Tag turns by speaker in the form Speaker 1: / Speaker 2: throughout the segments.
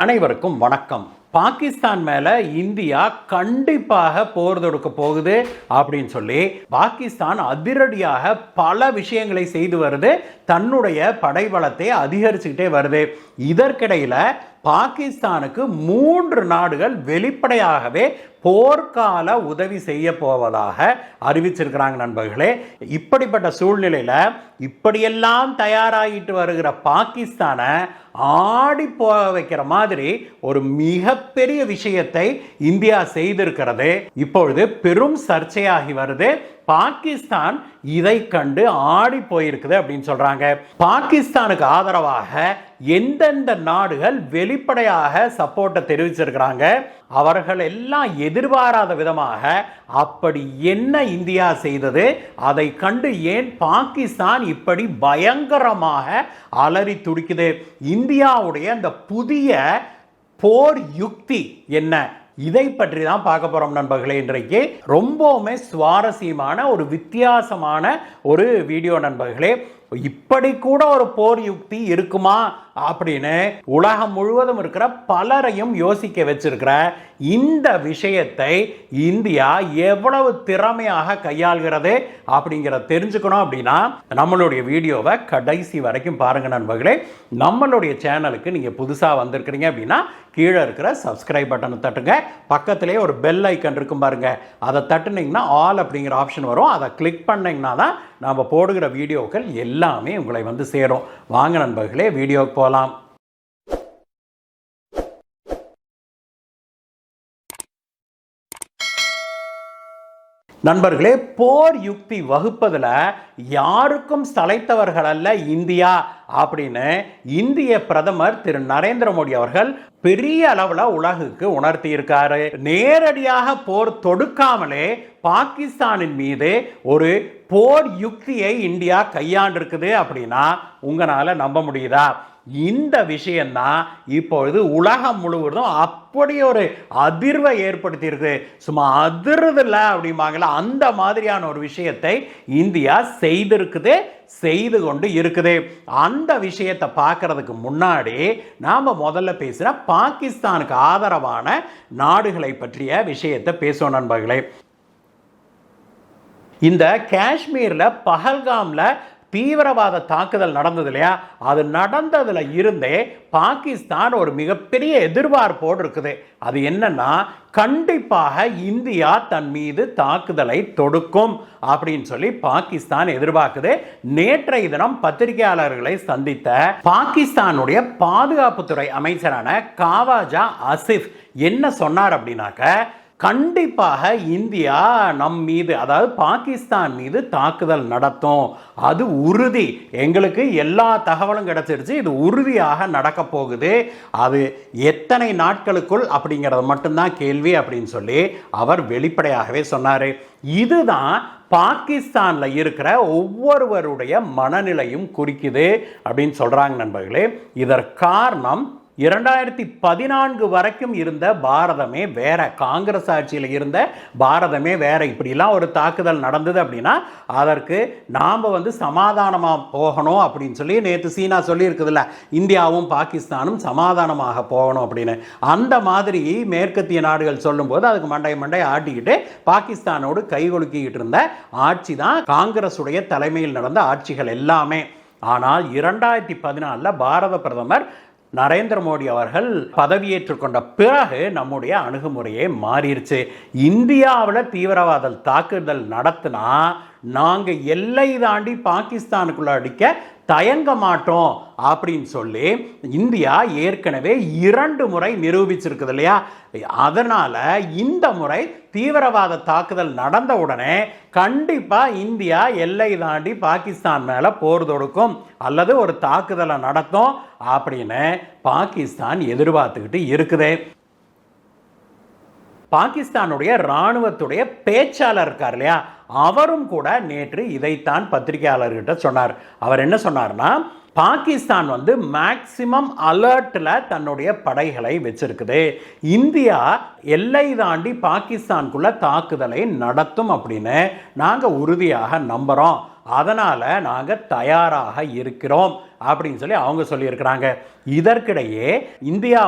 Speaker 1: அனைவருக்கும் வணக்கம். பாகிஸ்தான் மேல இந்தியா கண்டிப்பாக போர் தொடுக்க போகுது அப்படின்னு சொல்லி பாகிஸ்தான் அதிரடியாக பல விஷயங்களை செய்து வருது. தன்னுடைய படைபலத்தை அதிகரிச்சுக்கிட்டே வருது. இதற்கிடையில பாகிஸ்தானுக்கு 3 நாடுகள் வெளிப்படையாகவே போர்க்கால உதவி செய்ய போவதாக அறிவிச்சிருக்கிறாங்க நண்பர்களே. இப்படிப்பட்ட சூழ்நிலையில் இப்படியெல்லாம் தயாராகிட்டு வருகிற பாகிஸ்தானை ஆடி போக வைக்கிற மாதிரி ஒரு மிகப்பெரிய விஷயத்தை இந்தியா செய்திருக்கிறது. இப்பொழுது பெரும் சர்ச்சையாகி வருது. பாகிஸ்தான் இதை கண்டு ஆடி போயிருக்குது அப்படின்னு சொல்றாங்க. பாகிஸ்தானுக்கு ஆதரவாக எந்தெந்த நாடுகள் வெளிப்படையாக சப்போர்ட்டை தெரிவிச்சிருக்கிறாங்க, அவர்கள் எல்லாம் எதிர்பாராத விதமாக அப்படி என்ன இந்தியா செய்தது, அதை கண்டு ஏன் பாகிஸ்தான் இப்படி பயங்கரமாக அலறி துடிக்குது, இந்தியாவுடைய அந்த புதிய போர் யுக்தி என்ன, இதை பற்றி தான் பார்க்க போறோம் நண்பர்களே. இன்றைக்கு ரொம்பவுமே சுவாரஸ்யமான ஒரு வித்தியாசமான ஒரு வீடியோ நண்பர்களே. இப்படி கூட ஒரு போர் யுக்தி இருக்குமா அப்படின்னு உலகம் முழுவதும் இருக்கிற பலரையும் யோசிக்க வச்சிருக்கிற இந்த விஷயத்தை இந்தியா எவ்வளவு திறமையாக கையாள்கிறது அப்படிங்கிறத தெரிஞ்சுக்கணும் அப்படின்னா நம்மளுடைய வீடியோவை கடைசி வரைக்கும் பாருங்க நண்பர்களே. நம்மளுடைய சேனலுக்கு நீங்க புதுசா வந்திருக்கிறீங்க அப்படின்னா கீழே இருக்கிற சப்ஸ்கிரைப் பட்டனை தட்டுங்க. பக்கத்திலே ஒரு பெல் ஐக்கன் இருக்கும் பாருங்க, அதை தட்டுனீங்கன்னா ஆல் அப்படிங்கிற ஆப்ஷன் வரும். அதை கிளிக் பண்ணீங்கன்னா தான் நாம் போடுகிற வீடியோக்கள் எல்லாமே உங்களை வந்து சேரும். வாங்க நண்பர்களே, வீடியோக்கு போகலாம். நண்பர்களே, போர் யுக்தி வகுப்பதில் யாருக்கும் சளைத்தவர்கள் அல்ல இந்தியா அப்படின்னு இந்திய பிரதமர் திரு நரேந்திர மோடி அவர்கள் பெரிய அளவில் உலகுக்கு உணர்த்தி இருக்காரு. நேரடியாக போர் தொடுக்காமலே பாகிஸ்தானின் மீது ஒரு போர் யுக்தியை இந்தியா கையாண்டிருக்குது அப்படின்னா உங்களால நம்ப முடியுதா? இந்த விஷயம்தான் இப்பொழுது உலகம் முழுவதும் அப்படி ஒரு அதிர்வை ஏற்படுத்தி இருக்கு. சும்மா அதிர்றதில்ல அப்படிம்பாங்களா, அந்த மாதிரியான ஒரு விஷயத்தை இந்தியா செய்திருக்குது, செய்து கொண்டு இருக்குது. அந்த விஷயத்தை பார்க்கறதுக்கு முன்னாடி நாம முதல்ல பேசுற பாகிஸ்தானுக்கு ஆதரவான நாடுகளை பற்றிய விஷயத்தை பேசுவோம் நண்பர்களே. இந்த காஷ்மீர்ல பஹல்காம்ல தீவிரவாத தாக்குதல் நடந்தது இல்லையா, அது நடந்ததுல இருந்தே பாகிஸ்தான் ஒரு மிகப்பெரிய எதிர்பார்ப்போடு இருக்குது. அது என்னன்னா, கண்டிப்பாக இந்தியா தன் மீது தாக்குதலை தொடுக்கும் அப்படின்னு சொல்லி பாகிஸ்தான் எதிர்பார்க்குது. நேற்றைய தினம் பத்திரிகையாளர்களை சந்தித்த பாகிஸ்தானுடைய பாதுகாப்புத்துறை அமைச்சரான காவாஜா ஆசிஃப் என்ன சொன்னார் அப்படின்னாக்க, கண்டிப்பாக இந்தியா நம் மீது, அதாவது பாகிஸ்தான் மீது தாக்குதல் நடத்தும், அது உறுதி, எங்களுக்கு எல்லா தகவலும் கிடைச்சிருச்சு, இது உறுதியாக நடக்க போகுது, அது எத்தனை நாட்களுக்குள் அப்படிங்கிறது மட்டும்தான் கேள்வி அப்படின்னு சொல்லி அவர் வெளிப்படையாகவே சொன்னார். இதுதான் பாகிஸ்தானில் இருக்கிற ஒவ்வொருவருடைய மனநிலையும் குறிக்குது அப்படின்னு சொல்றாங்க நண்பர்களே. இதற்கு காரணம் 2014 வரைக்கும் இருந்த பாரதமே வேற, காங்கிரஸ் ஆட்சியில் இருந்த பாரதமே வேற. இப்படிலாம் ஒரு தாக்குதல் நடந்தது அப்படின்னா அதற்கு நாம் வந்து சமாதானமாக போகணும் அப்படின்னு சொல்லி நேற்று சீனா சொல்லி இருக்குதுல்ல, இந்தியாவும் பாகிஸ்தானும் சமாதானமாக போகணும் அப்படின்னு. அந்த மாதிரி மேற்கத்திய நாடுகள் சொல்லும்போது அதுக்கு மண்டை ஆட்டிக்கிட்டு பாகிஸ்தானோடு கைகொலுக்கிக்கிட்டு இருந்த ஆட்சி தான் காங்கிரஸுடைய தலைமையில் நடந்த ஆட்சிகள் எல்லாமே. ஆனால் 2014 பாரத பிரதமர் நரேந்திர மோடி அவர்கள் பதவியேற்றுக் கொண்ட பிறகு நம்முடைய அணுகுமுறையே மாறிடுச்சு. இந்தியாவில் தீவிரவாத தாக்குதல் நடத்தினா நாங்கள் எல்லை தாண்டி பாகிஸ்தானுக்குள்ள அடிக்க தயங்க மாட்டோம் அப்படின்னு சொல்லி இந்தியா ஏற்கனவே 2 முறை நிரூபிச்சிருக்குது இல்லையா. அதனால இந்த முறை தீவிரவாத தாக்குதல் நடந்த உடனே கண்டிப்பா இந்தியா எல்லை தாண்டி பாகிஸ்தான் மேல போர் தொடுக்கும் அல்லது ஒரு தாக்குதலை நடத்தும் அப்படின்னு பாகிஸ்தான் எதிர்பார்த்துக்கிட்டு இருக்குது. பாகிஸ்தானுடைய இராணுவத்துடைய பேச்சாளர் இருக்கார் இல்லையா, அவரும் கூட நேற்று இதைத்தான் பத்திரிகையாளர்கிட்ட சொன்னார். அவர் என்ன சொன்னார்னா, பாகிஸ்தான் வந்து மேக்சிமம் அலர்ட்ல தன்னுடைய படைகளை வச்சிருக்குது, இந்தியா எல்லை தாண்டி பாகிஸ்தானுக்குள்ள தாக்குதலை நடத்தும் அப்படின்னு நாங்கள் உறுதியாக நம்புறோம் அதனால் நாங்கள் தயாராக இருக்கிறோம் அப்படின்னு சொல்லி அவங்க சொல்லியிருக்கிறாங்க. இதற்கிடையே இந்தியா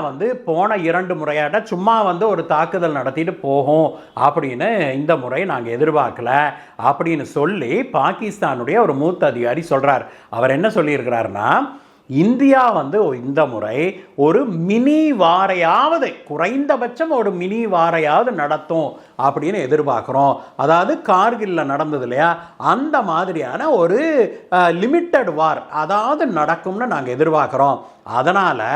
Speaker 1: போன 2 முறையாட்ட சும்மா ஒரு தாக்குதல் நடத்திட்டு போகும் அப்படின்னு இந்த முறை நாங்கள் எதிர்பார்க்கல அப்படின்னு சொல்லி பாகிஸ்தானுடைய ஒரு மூத்த அதிகாரி சொல்கிறார். அவர் என்ன சொல்லியிருக்கிறாருன்னா, இந்தியா இந்த முறை ஒரு மினி வாரையாவது, குறைந்தபட்சம் ஒரு மினி வாரையாவது நடத்தும் அப்படின்னு எதிர்பார்க்குறோம். அதாவது கார்கில்ல நடந்தது இல்லையா, அந்த மாதிரியான ஒரு லிமிட்டட் வார் அதாவது நடக்கும்னு நாங்கள் எதிர்பார்க்குறோம். அதனால்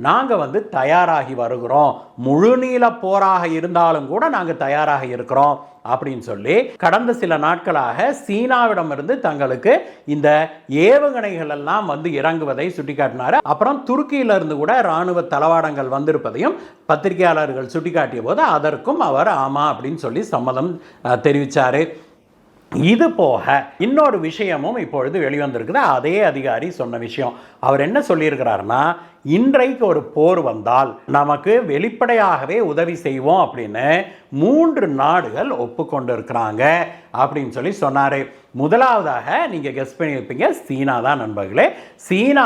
Speaker 1: நாங்கள் தயாராகி வருகிறோம், முழுநீள போராக இருந்தாலும் கூட நாங்கள் தயாராக இருக்கிறோம் அப்படின்னு சொல்லி கடந்த சில நாட்களாக சீனாவிடமிருந்து தங்களுக்கு இந்த ஏவுகணைகள் எல்லாம் இறங்குவதை சுட்டிக்காட்டினார். அப்புறம் துருக்கியிலிருந்து கூட இராணுவ தளவாடங்கள் வந்திருப்பதையும் பத்திரிகையாளர்கள் சுட்டிக்காட்டிய போது அதற்கும் அவர் ஆமா அப்படின்னு சொல்லி சம்மதம் தெரிவித்தார். இது போக இன்னொரு விஷயமும் இப்பொழுது வெளிவந்திருக்குது. அதே அதிகாரி சொன்ன விஷயம். அவர் என்ன சொல்லியிருக்கிறாருன்னா, இன்றைக்கு ஒரு போர் வந்தால் நமக்கு வெளிப்படையாகவே உதவி செய்வோம் அப்படின்னு 3 நாடுகள் ஒப்புக்கொண்டு இருக்கிறாங்க அப்படின்னு சொல்லி சொன்னார். முதலாவதாக நீங்கள் கெஸ் பண்ணியிருப்பீங்க, சீனா தான் நண்பர்களே. சீனா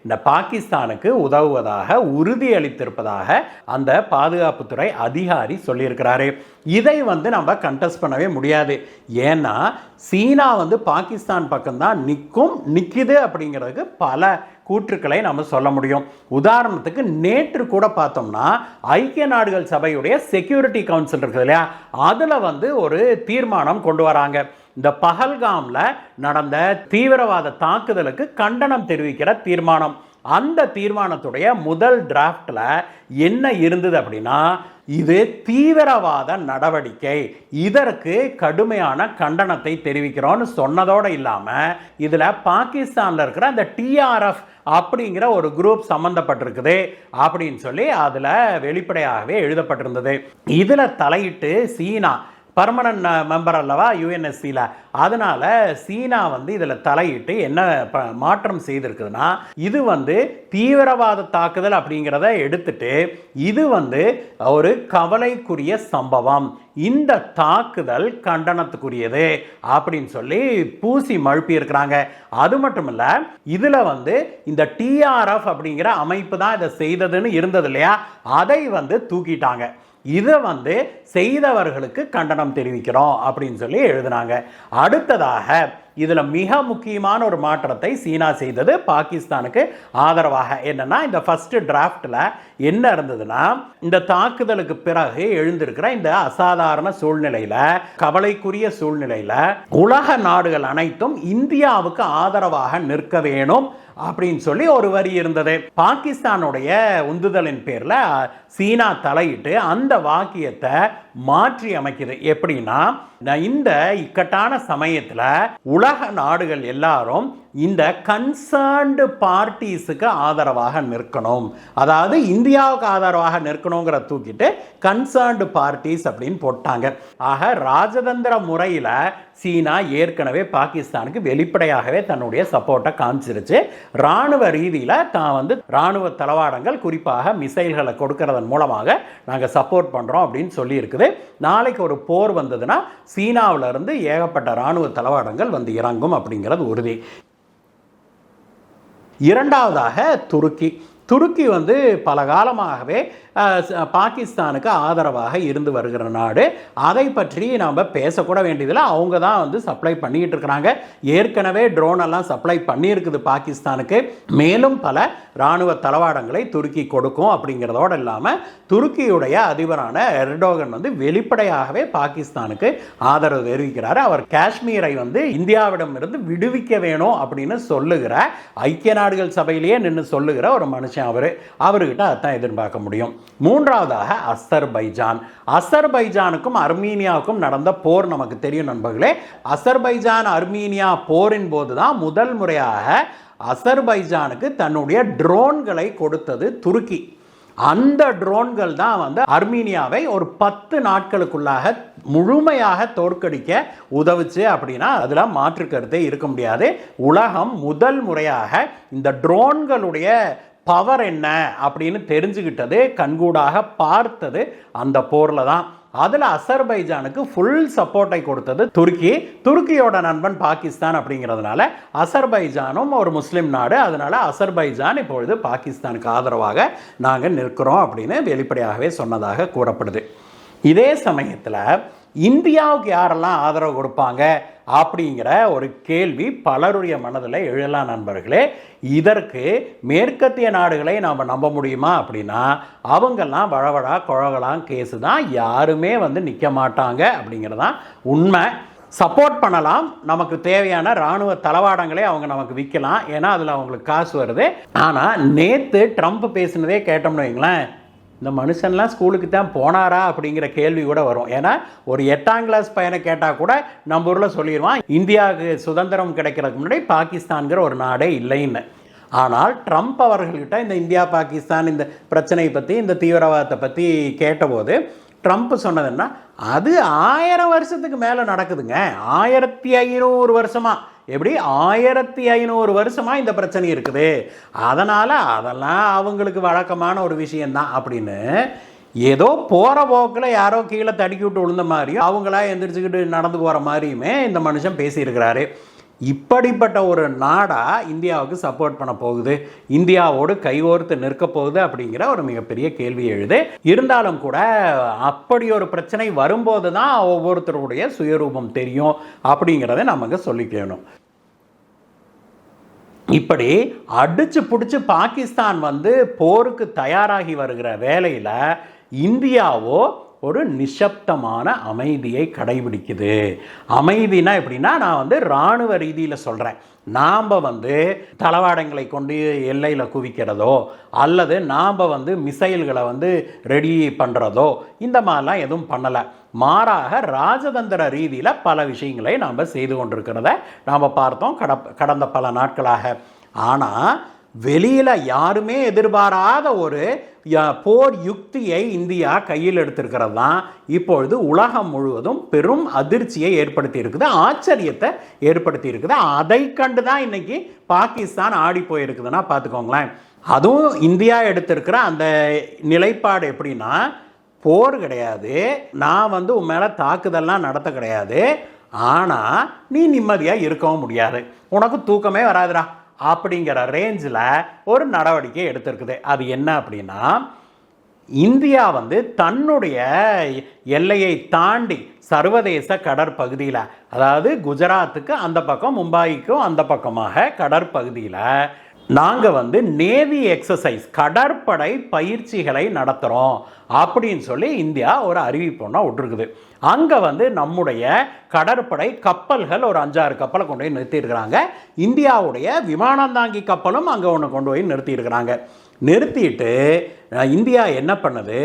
Speaker 1: இந்த பாகிஸ்தானுக்கு உதவுவதாக உறுதியளித்திருப்பதாக அந்த பாதுகாப்புத்துறை அதிகாரி சொல்லியிருக்கிறாரு. இதை நம்ம கண்டெஸ்ட் பண்ணவே முடியாது. ஏன்னா சீனா பாகிஸ்தான் பக்கம்தான் நிற்குது அப்படிங்கிறதுக்கு பல கூற்றுக்களை நம்ம சொல்ல முடியும். உதாரணத்துக்கு நேற்று கூட பார்த்தோம்னா ஐக்கிய நாடுகள் சபையுடைய செக்யூரிட்டி கவுன்சில் இருக்குது இல்லையா, அதில் ஒரு தீர்மானம் கொண்டு வராங்க. இந்த பஹல்காம்ல நடந்த தீவிரவாத தாக்குதலுக்கு கண்டனம் தெரிவிக்கிற தீர்மானம். அந்த தீர்மானத்துடைய முதல் டிராஃப்ட்ல என்ன இருந்தது அப்படின்னா, இது தீவிரவாத நடவடிக்கை, இதற்கு கடுமையான கண்டனத்தை தெரிவிக்கிறோம்னு சொன்னதோடு இல்லாமல் இதில் பாகிஸ்தானில் இருக்கிற அந்த TRF அப்படிங்கிற ஒரு குரூப் சம்பந்தப்பட்டிருக்குது அப்படின்னு சொல்லி அதில் வெளிப்படையாகவே எழுதப்பட்டிருந்தது. இதில் தலையிட்டு சீனா பர்மனன்ட் மெம்பர் அல்லவா UNSCல, அதனால சீனா இதில் தலையிட்டு என்ன மாற்றம் செய்திருக்குதுன்னா, இது தீவிரவாத தாக்குதல் அப்படிங்கிறத எடுத்துட்டு இது ஒரு கவலைக்குரிய சம்பவம், இந்த தாக்குதல் கண்டனத்துக்குரியது அப்படின்னு சொல்லி பூசி மழுப்பி இருக்கிறாங்க. அது மட்டும் இல்ல, இதுல இந்த TRF அப்படிங்கிற அமைப்பு தான் இதை செய்ததுன்னு இருந்தது இல்லையா, அதை தூக்கிட்டாங்க. இதை செய்தவர்களுக்கு கண்டனம் தெரிவிக்கிறோம் அப்படின்னு சொல்லி எழுதினாங்க. அடுத்ததாக இதில் மிக முக்கியமான ஒரு மாற்றத்தை சீனா செய்தது பாகிஸ்தானுக்கு ஆதரவாக. என்னன்னா, இந்த ஃபர்ஸ்ட் டிராஃப்டில் என்ன இருந்ததுன்னா, இந்த தாக்குதலுக்கு பிறகு எழுந்திருக்கிற இந்த அசாதாரண சூழ்நிலையில், கவலைக்குரிய சூழ்நிலையில் உலக நாடுகள் அனைத்தும் இந்தியாவுக்கு ஆதரவாக நிற்க வேணும் அப்படின்னு சொல்லி ஒரு வரி இருந்தது. பாகிஸ்தானுடைய உந்துதலின் பேரில் சீனா தலையிட்டு அந்த வாக்கியத்தை மாற்றி அமைக்குது. எப்படின்னா, இந்த இக்கட்டான சமயத்தில் உலக நாடுகள் எல்லாரும் இந்த கன்சர்ன்டு பார்ட்டிஸுக்கு ஆதரவாக நிற்கணும், அதாவது இந்தியாவுக்கு ஆதரவாக நிற்கணுங்கிற தூக்கிட்டு கன்சர்ன்டு பார்ட்டிஸ் அப்படின்னு போட்டாங்க. ஆக ராஜதந்திர முறையில் சீனா ஏற்கனவே பாகிஸ்தானுக்கு வெளிப்படையாகவே தன்னுடைய சப்போர்ட்டை காமிச்சிருச்சு. இராணுவ ரீதியில் தான் இராணுவ தளவாடங்கள், குறிப்பாக மிசைல்களை கொடுக்கறதன் மூலமாக நாங்கள் சப்போர்ட் பண்ணுறோம் அப்படின்னு சொல்லி இருக்குது. நாளைக்கு ஒரு போர் வந்ததுன்னா சீனாவிலிருந்து ஏகப்பட்ட இராணுவ தளவாடங்கள் இறங்கும் அப்படிங்கிறது உறுதி. இரண்டாவதாக துருக்கி பல காலமாகவே பாகிஸ்தானுக்கு ஆதரவாக இருந்து வருகிற நாடு. அதை பற்றி நாம் பேசக்கூட வேண்டியதில்லை. அவங்க தான் சப்ளை பண்ணிக்கிட்டு இருக்கிறாங்க. ஏற்கனவே ட்ரோன் எல்லாம் சப்ளை பண்ணியிருக்குது பாகிஸ்தானுக்கு. மேலும் பல இராணுவ தளவாடங்களை துருக்கி கொடுக்கும். அப்படிங்கிறதோடு இல்லாமல் துருக்கியுடைய அதிபரான எர்டோகன் வெளிப்படையாகவே பாகிஸ்தானுக்கு ஆதரவு தெரிவிக்கிறார். அவர் காஷ்மீரை இந்தியாவிடம் இருந்து விடுவிக்க வேணும் அப்படின்னு சொல்லுகிற, ஐக்கிய நாடுகள் சபையிலேயே நின்று சொல்லுகிற ஒரு மனுஷன் அவர்கிட்ட அதான் எதிர்பார்க்க முடியும். மூன்றாவதாக அசர்பைஜானுக்கும் அர்மீனியாவுக்கும் நடந்த போர் நமக்கு தெரியும் நண்பர்களே. அசர்பைஜான் அர்மீனியா போரின் போதுதான் முதல் முறையாக அசர்பைஜானுக்கு தன்னுடைய ட்ரோன்களை கொடுத்தது துருக்கி. அந்த ட்ரோன்கள் தான் அர்மீனியாவை ஒரு 10 நாட்களுக்குள்ளாக முழுமையாக தோற்கடிக்க உதவுச்சு அப்படின்னா அதில் மாற்று கருத்தே இருக்க முடியாது. உலகம் முதல் முறையாக இந்த ட்ரோன்களுடைய பவர் என்ன அப்படின்னு தெரிஞ்சுக்கிட்டது, கண்கூடாக பார்த்தது அந்த போரில் தான். அதில் அசர்பைஜானுக்கு ஃபுல் சப்போர்ட்டை கொடுத்தது துருக்கி. துருக்கியோட நண்பன் பாகிஸ்தான் அப்படிங்கிறதுனால அசர்பைஜானும் ஒரு முஸ்லீம் நாடு, அதனால அசர்பைஜான் இப்பொழுது பாகிஸ்தானுக்கு ஆதரவாக நாங்கள் நிற்கிறோம் அப்படின்னு வெளிப்படையாகவே சொன்னதாக கூறப்படுது. இதே சமயத்தில் இந்தியாவுக்கு யாரெல்லாம் ஆதரவு கொடுப்பாங்க அப்படிங்கிற ஒரு கேள்வி பலருடைய மனதில் எழலாம் நண்பர்களே. இதற்கு மேற்கத்திய நாடுகளை நாம் நம்ப முடியுமா அப்படின்னா அவங்கெல்லாம் வழவழா குழகலாம் கேஸு தான், யாருமே நிற்க மாட்டாங்க அப்படிங்கிறதான் உண்மை. சப்போர்ட் பண்ணலாம், நமக்கு தேவையான இராணுவ தளவாடங்களே அவங்க நமக்கு விற்கலாம், ஏன்னா அதில் அவங்களுக்கு காசு வருது. ஆனால் நேற்று ட்ரம்ப் பேசினதே கேட்டோம்னு வைங்களேன், இந்த மனுஷன்லாம் ஸ்கூலுக்கு தான் போனாரா அப்படிங்கிற கேள்வி கூட வரும். ஏன்னா ஒரு 8ஆம் கிளாஸ் பையனை கேட்டால் கூட நம்ம ஊரில் சொல்லிடுவான் இந்தியாவுக்கு சுதந்திரம் கிடைக்கிறதுக்கு முன்னாடி பாகிஸ்தான்கிற ஒரு நாடே இல்லைன்னு. ஆனால் ட்ரம்ப் அவர்கள்கிட்ட இந்த இந்தியா பாகிஸ்தான் இந்த பிரச்சனையை பற்றி, இந்த தீவிரவாதத்தை பற்றி கேட்டபோது ட்ரம்ப் சொன்னதுன்னா அது 1000 வருஷத்துக்கு மேலே நடக்குதுங்க, 1500 வருஷமாக, எப்படி 1500 வருஷமாக இந்த பிரச்சனை இருக்குது, அதனால் அதெல்லாம் அவங்களுக்கு வழக்கமான ஒரு விஷயந்தான் அப்படின்னு ஏதோ போகிற போக்கில் யாரோ கீழே தடுக்கி விட்டு விழுந்த மாதிரியும் அவங்களா எந்திரிச்சுக்கிட்டு நடந்து போகிற மாதிரியுமே இந்த மனுஷன் பேசியிருக்கிறாரு. இப்படிப்பட்ட ஒரு நாடா இந்தியாவுக்கு சப்போர்ட் பண்ண போகுது, இந்தியாவோடு கைகோர்த்து நிற்க போகுது அப்படிங்கிற ஒரு மிகப்பெரிய கேள்வி எழுது. இருந்தாலும் கூட அப்படி ஒரு பிரச்சனை வரும்போது தான் ஒவ்வொருத்தருடைய சுயரூபம் தெரியும் அப்படிங்கிறத நமக்கு சொல்லிக்கணும். இப்படி அடிச்சு பிடிச்சி பாகிஸ்தான் போருக்கு தயாராகி வருகிற வேளையில் இந்தியாவோ ஒரு நிசப்தமான அமைதியை கடைபிடிக்குது. அமைதினா எப்படின்னா, நான் இராணுவ ரீதியில் சொல்கிறேன். நாம் தளவாடங்களை கொண்டு எல்லையில் குவிக்கிறதோ அல்லது நாம் மிசைல்களை ரெடி பண்ணுறதோ இந்த மாதிரிலாம் எதுவும் பண்ணலை. மாறாக ராஜதந்திர ரீதியில் பல விஷயங்களை நாம் செய்து கொண்டிருக்கிறத நாம் பார்த்தோம் கடந்த பல நாட்களாக. ஆனால் வெளியில் யாருமே எதிர்பாராத ஒரு போர் யுக்தியை இந்தியா கையில் எடுத்திருக்கிறது தான் இப்பொழுது உலகம் முழுவதும் பெரும் அதிர்ச்சியை ஏற்படுத்தி இருக்குது, ஆச்சரியத்தை ஏற்படுத்தி இருக்குது. அதை கண்டு தான் இன்னைக்கு பாகிஸ்தான் ஆடி போயிருக்குதுன்னா பார்த்துக்கோங்களேன். அதுவும் இந்தியா எடுத்திருக்கிற அந்த நிலைப்பாடு எப்படின்னா, போர் கிடையாது, நான் உன் மேலே தாக்குதல்லாம் நடத்த கிடையாது, ஆனால் நீ நிம்மதியாக இருக்கவும் முடியாது, உனக்கு தூக்கமே வராதுடா அப்படிங்கிற ரேஞ்சில் ஒரு நடவடிக்கை எடுத்திருக்குது. அது என்ன அப்படின்னா, இந்தியா தன்னுடைய எல்லையை தாண்டி சர்வதேச கடற்பகுதியில், அதாவது குஜராத்துக்கு அந்த பக்கம் மும்பாய்க்கும் அந்த பக்கமாக கடற்பகுதியில் நாங்கள் நேவி எக்ஸசைஸ் கடற்படை பயிற்சிகளை நடத்துகிறோம் அப்படின்னு சொல்லி இந்தியா ஒரு அறிவிப்புன்னா விட்டுருக்குது. அங்கே நம்முடைய கடற்படை கப்பல்கள் ஒரு 5-6 கப்பலை கொண்டு போய் நிறுத்தியிருக்கிறாங்க. இந்தியாவுடைய விமானந்தாங்கி கப்பலும் அங்கே ஒன்று கொண்டு போய் நிறுத்தியிருக்கிறாங்க. நிறுத்திட்டு இந்தியா என்ன பண்ணுது,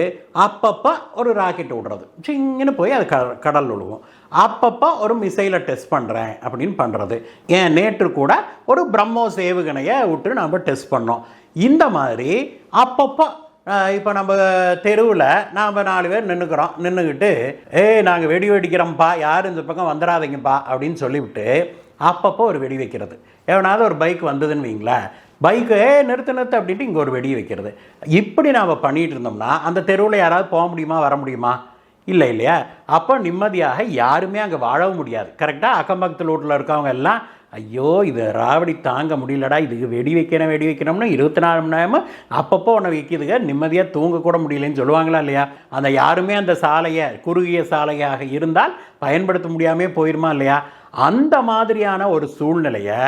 Speaker 1: அப்பப்போ ஒரு ராக்கெட் விடுறது, சிங்கன்னு போய் அது கடல் விழுவும், அப்பப்போ ஒரு மிசைலை டெஸ்ட் பண்ணுறேன் அப்படின்னு பண்ணுறது. ஏன் நேற்று கூட ஒரு பிரம்மோஸ் ஏவுகணையை விட்டு நம்ம டெஸ்ட் பண்ணோம். இந்த மாதிரி அப்பப்போ இப்போ நம்ம தெருவில் நாம் 4 பேர் நின்றுக்கிட்டு நாங்கள் வெடி வெடிக்கிறோம்ப்பா, யாரும் இந்த பக்கம் வந்துடாதீங்கப்பா அப்படின்னு சொல்லிவிட்டு அப்பப்போ ஒரு வெடி வைக்கிறது. எவனாவது ஒரு பைக் வந்ததுன்னு வைங்களேன், பைக்கு நிறுத்து அப்படின்ட்டு இங்கே ஒரு வெடி வைக்கிறது. இப்படி நாம் பண்ணிகிட்டு இருந்தோம்னா அந்த தெருவில் யாராவது போக முடியுமா, வர முடியுமா? இல்லை இல்லையா? அப்போ நிம்மதியாக யாருமே அங்கே வாழவும் முடியாது. கரெக்டாக அக்கம்பக்கத்தில் வீட்டில் இருக்கவங்க எல்லாம் ஐயோ இது ராவடி தாங்க முடியலடா, இதுக்கு வெடி வைக்கணும்னு 24 மணி நேரமும் அப்பப்போ ஒன்று வைக்கிதுங்க, நிம்மதியாக தூங்கக்கூட முடியலன்னு சொல்லுவாங்களா இல்லையா? அந்த யாருமே அந்த சாலையை குறுகிய சாலையாக இருந்தால் பயன்படுத்த முடியாமல் போயிருமா இல்லையா? அந்த மாதிரியான ஒரு சூழ்நிலையை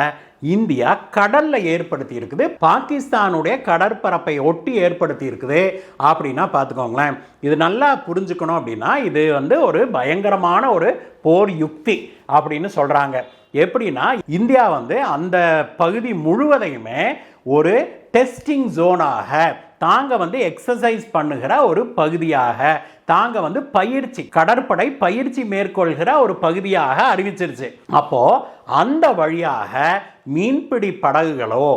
Speaker 1: இந்தியா கடலில் ஏற்படுத்தி இருக்குது, பாகிஸ்தானுடைய கடற்பரப்பை ஒட்டி ஏற்படுத்தி இருக்குது அப்படின்னா பார்த்துக்கோங்களேன். இது நல்லா புரிஞ்சுக்கணும். அப்படின்னா இது ஒரு பயங்கரமான ஒரு போர் யுக்தி அப்படின்னு சொல்கிறாங்க. எப்படின்னா, இந்தியா அந்த பகுதி முழுவதையுமே ஒரு டெஸ்டிங் ஜோனாக தாங்க எக்ஸசைஸ் பண்ணுகிற ஒரு பகுதியாக, தாங்க பயிற்சி கடற்படை பயிற்சி மேற்கொள்கிற ஒரு பகுதியாக அறிவிச்சிருச்சு. அப்போ அந்த வழியாக மீன்பிடி படகுகளோ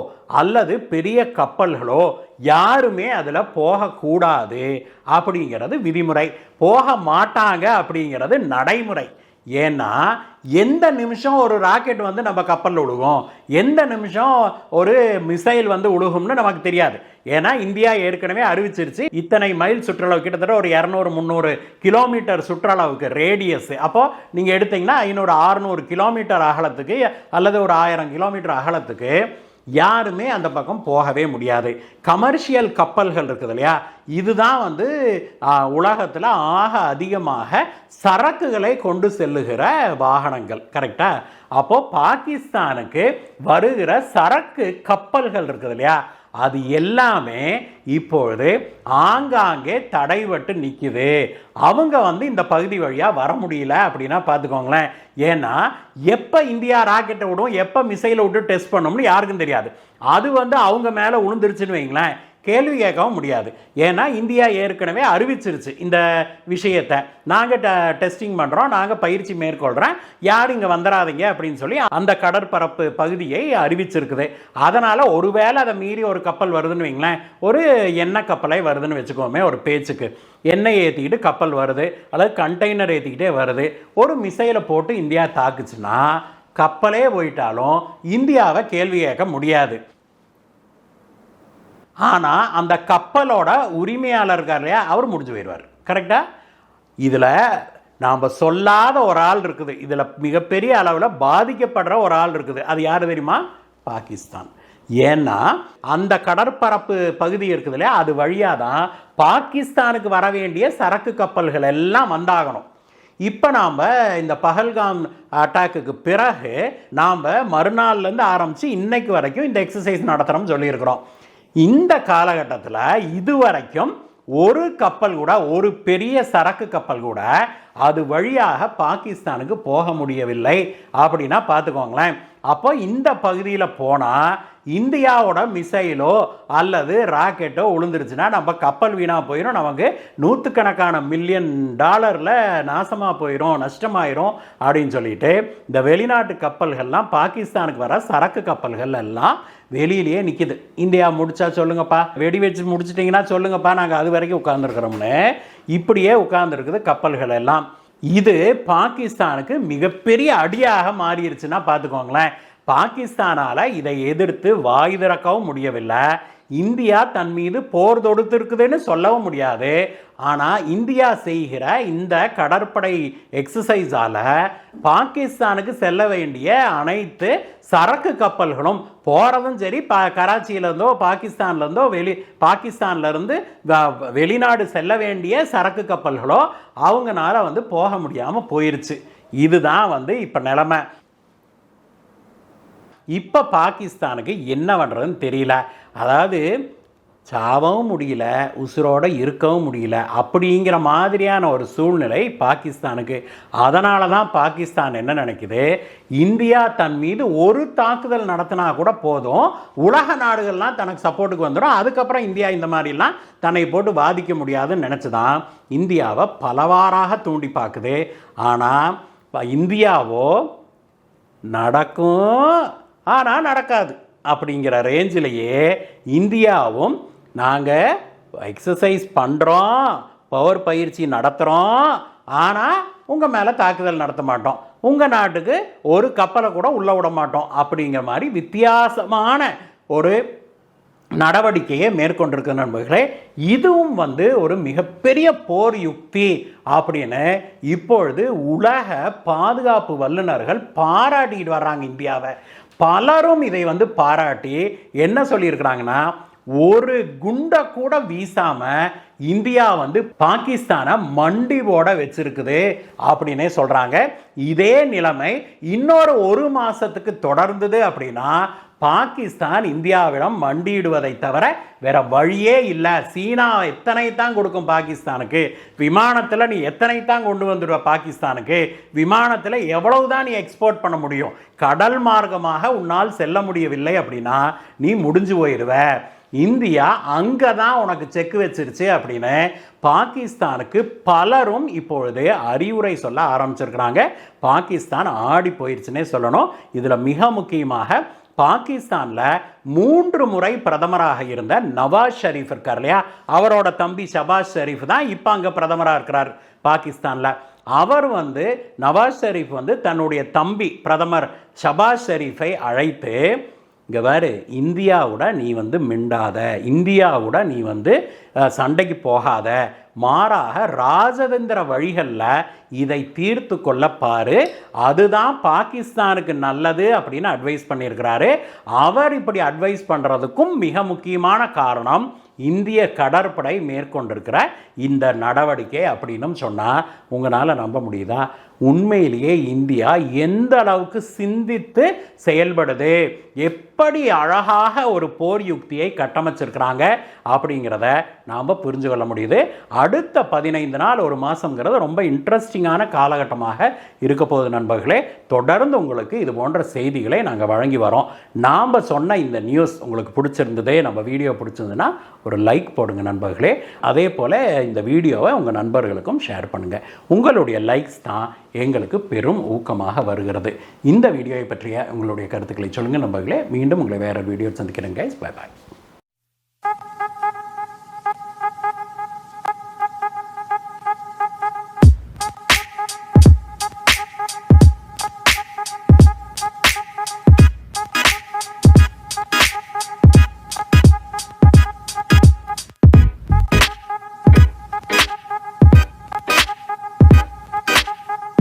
Speaker 1: அல்லது பெரிய கப்பல்களோ யாருமே அதில் போகக்கூடாது அப்படிங்கிறது விதிமுறை, போக மாட்டாங்க அப்படிங்கிறது நடைமுறை. ஏன்னா எந்த நிமிஷம் ஒரு ராக்கெட் வந்து நம்ம கப்பலில் விழுகும், எந்த நிமிஷம் ஒரு மிசைல் வந்து விழுகும்னு நமக்கு தெரியாது. ஏன்னா இந்தியா ஏற்கனவே அறிவிச்சிருச்சு இத்தனை மைல் சுற்றளவு, கிட்டத்தட்ட ஒரு 200-300 கிலோமீட்டர் சுற்றளவுக்கு ரேடியஸ். அப்போ நீங்கள் எடுத்தீங்கன்னா 500-600 கிலோமீட்டர் அகலத்துக்கு அல்லது ஒரு 1000 கிலோமீட்டர் அகலத்துக்கு யாருமே அந்த பக்கம் போகவே முடியாது. கமர்ஷியல் கப்பல்கள் இருக்குது இல்லையா, இதுதான் வந்து உலகத்தில் ஆக அதிகமாக சரக்குகளை கொண்டு செல்லுகிற வாகனங்கள். கரெக்டா? அப்போது பாகிஸ்தானுக்கு வருகிற சரக்கு கப்பல்கள் இருக்குது இல்லையா, அது எல்லாமே இப்பொழுது ஆங்காங்கே தடைபட்டு நிற்குது. அவங்க வந்து இந்த பகுதி வழியாக வர முடியல அப்படின்னா பார்த்துக்கோங்களேன். ஏன்னா எப்போ இந்தியா ராக்கெட்டை விடும், எப்போ மிசைலை விட்டு டெஸ்ட் பண்ணணும்னு யாருக்கும் தெரியாது. அது வந்து அவங்க மேலே விழுந்துருச்சுன்னு வைங்களேன், கேள்வி கேட்கவும் முடியாது. ஏன்னா இந்தியா ஏற்கனவே அறிவிச்சிருச்சு இந்த விஷயத்தை, நாங்கள் டெஸ்டிங் பண்ணுறோம், நாங்கள் பயிற்சி மேற்கொள்கிறோம், யாரும் இங்கே வந்துடாதீங்க அப்படின்னு சொல்லி அந்த கடற்பரப்பு பகுதியை அறிவிச்சிருக்குது. அதனால் ஒருவேளை அதை மீறி ஒரு கப்பல் வருதுன்னு வைங்களேன், ஒரு எண்ணெய் கப்பலை வருதுன்னு வச்சுக்கோமே, ஒரு பேச்சுக்கு எண்ணெய் ஏற்றிக்கிட்டு கப்பல் வருது அல்லது கண்டெய்னர் ஏற்றிக்கிட்டே வருது, ஒரு மிசைலை போட்டு இந்தியா தாக்குச்சுன்னா கப்பலே போயிட்டாலும் இந்தியாவை கேள்வி கேட்க முடியாது. ஆனால் அந்த கப்பலோட உரிமையாளர் இருக்கார் இல்லையா, அவர் முடிஞ்சு போயிடுவார். கரெக்டாக? இதில் நாம் சொல்லாத ஒரு ஆள் இருக்குது, இதில் மிகப்பெரிய அளவில் பாதிக்கப்படுற ஒரு ஆள் இருக்குது. அது யார் தெரியுமா? பாகிஸ்தான். ஏன்னா அந்த கடற்பரப்பு பகுதி இருக்குது இல்லையா, அது வழியாக தான் பாகிஸ்தானுக்கு வர வேண்டிய சரக்கு கப்பல்கள் எல்லாம் வந்தாகணும். இப்போ நாம் இந்த பஹல்காம் அட்டாக்குக்கு பிறகு நாம் மறுநாள்லேருந்து ஆரம்பித்து இன்னைக்கு வரைக்கும் இந்த எக்ஸசைஸ் நடத்துகிறோம்னு சொல்லியிருக்கிறோம். இந்த காலகட்டத்தில் இதுவரைக்கும் ஒரு கப்பல் கூட, ஒரு பெரிய சரக்கு கப்பல் கூட அது வழியாக பாகிஸ்தானுக்கு போக முடியவில்லை அப்படின்னா பார்த்துக்கோங்களேன். அப்போ இந்த பகுதியில் போனால் இந்தியாவோட மிசைலோ அல்லது ராக்கெட்டோ விழுந்துருச்சுன்னா நம்ம கப்பல் வீணாக போயிடும், நமக்கு நூற்றுக்கணக்கான மில்லியன் டாலரில் நாசமாக போயிடும், நஷ்டமாயிரும் அப்படின்னு சொல்லிட்டு இந்த வெளிநாட்டு கப்பல்கள்லாம், பாகிஸ்தானுக்கு வர சரக்கு கப்பல்கள் எல்லாம் வெளியிலேயே நிற்கிது. இந்தியா முடிச்சா சொல்லுங்கப்பா, வெடி வச்சு முடிச்சிட்டிங்கன்னா சொல்லுங்கப்பா, நாங்கள் அது வரைக்கும் உட்காந்துருக்குறோம்னு இப்படியே உட்கார்ந்துருக்குது கப்பல்கள் எல்லாம். இது பாகிஸ்தானுக்கு மிகப்பெரிய அடியாக மாறிடுச்சுன்னா பார்த்துக்கோங்களேன். பாகிஸ்தானால் இதை எதிர்த்து வாய் திறக்கவும் முடியவில்லை, இந்தியா தன் மீது போர் தொடுத்திருக்குதுன்னு சொல்லவும் முடியாது. ஆனால் இந்தியா செய்கிற இந்த கடற்படை எக்ஸசைஸால் பாகிஸ்தானுக்கு செல்ல வேண்டிய அனைத்து சரக்கு கப்பல்களும் போகிறதும் சரி, கராச்சியிலேருந்தோ பாகிஸ்தான்லேருந்தோ பாகிஸ்தான்லேருந்து வெளிநாடு செல்ல வேண்டிய சரக்கு கப்பல்களோ அவங்களால வந்து போக முடியாமல் போயிருச்சு. இதுதான் வந்து இப்போ நிலைமை. இப்போ பாகிஸ்தானுக்கு என்ன பண்ணுறதுன்னு தெரியல. அதாவது சாவவும் முடியல, உசுரோடு இருக்கவும் முடியல, அப்படிங்கிற மாதிரியான ஒரு சூழ்நிலை பாகிஸ்தானுக்கு. அதனால தான் பாகிஸ்தான் என்ன நினைக்குது, இந்தியா தன் மீது ஒரு தாக்குதல் நடத்தினா கூட போதும், உலக நாடுகள்லாம் தனக்கு சப்போர்ட்டுக்கு வந்துடும், அதுக்கப்புறம் இந்தியா இந்த மாதிரிலாம் தன்னை போட்டு பாதிக்க முடியாதுன்னு நினச்சி தான் இந்தியாவை பலவாறாக தூண்டி பார்க்குது. ஆனால் இந்தியாவோ நடக்கும் ஆனால் நடக்காது அப்படிங்கிற ரேஞ்சிலேயே இந்தியாவும் நாங்கள் எக்ஸசைஸ் பண்ணுறோம், பவர் பயிற்சி நடத்துகிறோம், ஆனால் உங்கள் மேலே தாக்குதல் நடத்த மாட்டோம், உங்கள் நாட்டுக்கு ஒரு கப்பலை கூட உள்ளே விட மாட்டோம் அப்படிங்கிற மாதிரி வித்தியாசமான ஒரு நடவடிக்கையை மேற்கொண்டிருக்க நண்பர்களே. இதுவும் வந்து ஒரு மிகப்பெரிய போர் யுக்தி அப்படின்னு இப்பொழுது உலக பாதுகாப்பு வல்லுநர்கள் பாராட்டிட்டு வர்றாங்க இந்தியாவை. பலரும் இதை வந்து பாராட்டி என்ன சொல்லியிருக்கிறாங்கன்னா, ஒரு குண்டை கூட வீசாம இந்தியா வந்து பாகிஸ்தானை மண்டி போட வச்சிருக்குது அப்படின்னே சொல்றாங்க. இதே நிலைமை இன்னொரு 1 மாசத்துக்கு தொடர்ந்தது அப்படின்னா பாகிஸ்தான் இந்தியாவிடம் மண்டியிடுவதை தவிர வேற வழியே இல்லை. சீனா எத்தனை தான் கொடுக்கும் பாகிஸ்தானுக்கு, விமானத்தில் நீ எத்தனை தான் கொண்டு வந்துடுவ பாகிஸ்தானுக்கு, விமானத்தில் எவ்வளவு தான் நீ எக்ஸ்போர்ட் பண்ண முடியும், கடல் மார்க்கமாக உன்னால் செல்ல முடியவில்லை அப்படின்னா நீ முடிஞ்சு போயிடுவ. இந்தியா அங்கே தான் உனக்கு செக் வச்சிருச்சு அப்படின்னு பாகிஸ்தானுக்கு பலரும் இப்பொழுது அறிவுரை சொல்ல ஆரம்பிச்சிருக்கிறாங்க. பாகிஸ்தான் ஆடி போயிடுச்சுன்னே சொல்லணும். இதில் மிக முக்கியமாக பாகிஸ்தானில் 3 முறை பிரதமராக இருந்த நவாஸ் ஷெரீஃப் இருக்கார் இல்லையா, அவரோட தம்பி ஷபாஸ் ஷெரீஃப் தான் இப்போ அங்கே பிரதமராக இருக்கிறார் பாகிஸ்தானில். அவர் நவாஸ் ஷெரீஃப் தன்னுடைய தம்பி பிரதமர் ஷபாஸ் ஷெரீஃபை அழைத்து, இங்கே வேறு இந்தியாவோட நீ மிண்டாத, இந்தியாவோட நீ சண்டைக்கு போகாத, மாறாக ராஜதந்திர வழிகளில் இதை தீர்த்து கொள்ள பாரு, அதுதான் பாகிஸ்தானுக்கு நல்லது அப்படின்னு அட்வைஸ் பண்ணியிருக்கிறாரு. அவர் இப்படி அட்வைஸ் பண்ணுறதுக்கும் மிக முக்கியமான காரணம் இந்திய கடற்படை மேற்கொண்டிருக்கிற இந்த நடவடிக்கை அப்படின்னு சொன்னால் உங்களால் நம்ப முடியுதா? உண்மையிலேயே இந்தியா எந்த அளவுக்கு சிந்தித்து செயல்படுது, எப்படி அழகாக ஒரு போர் யுக்தியை கட்டமைச்சிருக்கிறாங்க அப்படிங்கிறத நாம் புரிஞ்சு கொள்ள முடியுது. அடுத்த 15 நாள், ஒரு மாதங்கிறது ரொம்ப இன்ட்ரெஸ்டிங்கான காலகட்டமாக இருக்க போகுது நண்பர்களே. தொடர்ந்து உங்களுக்கு இது போன்ற செய்திகளை நாங்கள் வழங்கி வரோம். நாம் சொன்ன இந்த நியூஸ் உங்களுக்கு பிடிச்சிருந்ததே, நம்ம வீடியோ பிடிச்சிருந்ததுன்னா ஒரு லைக் போடுங்க நண்பர்களே. அதே போல் இந்த வீடியோவை உங்கள் நண்பர்களுக்கும் ஷேர் பண்ணுங்கள். உங்களுடைய லைக்ஸ் தான் எங்களுக்கு பெரும் ஊக்கமாக வருகிறது. இந்த வீடியோவை பற்றிய உங்களுடைய கருத்துக்களை சொல்லுங்கள் நண்பர்களே. மீண்டும் உங்களை வேறு வீடியோ சந்திக்கிறேன் கைஸ். Bye bye.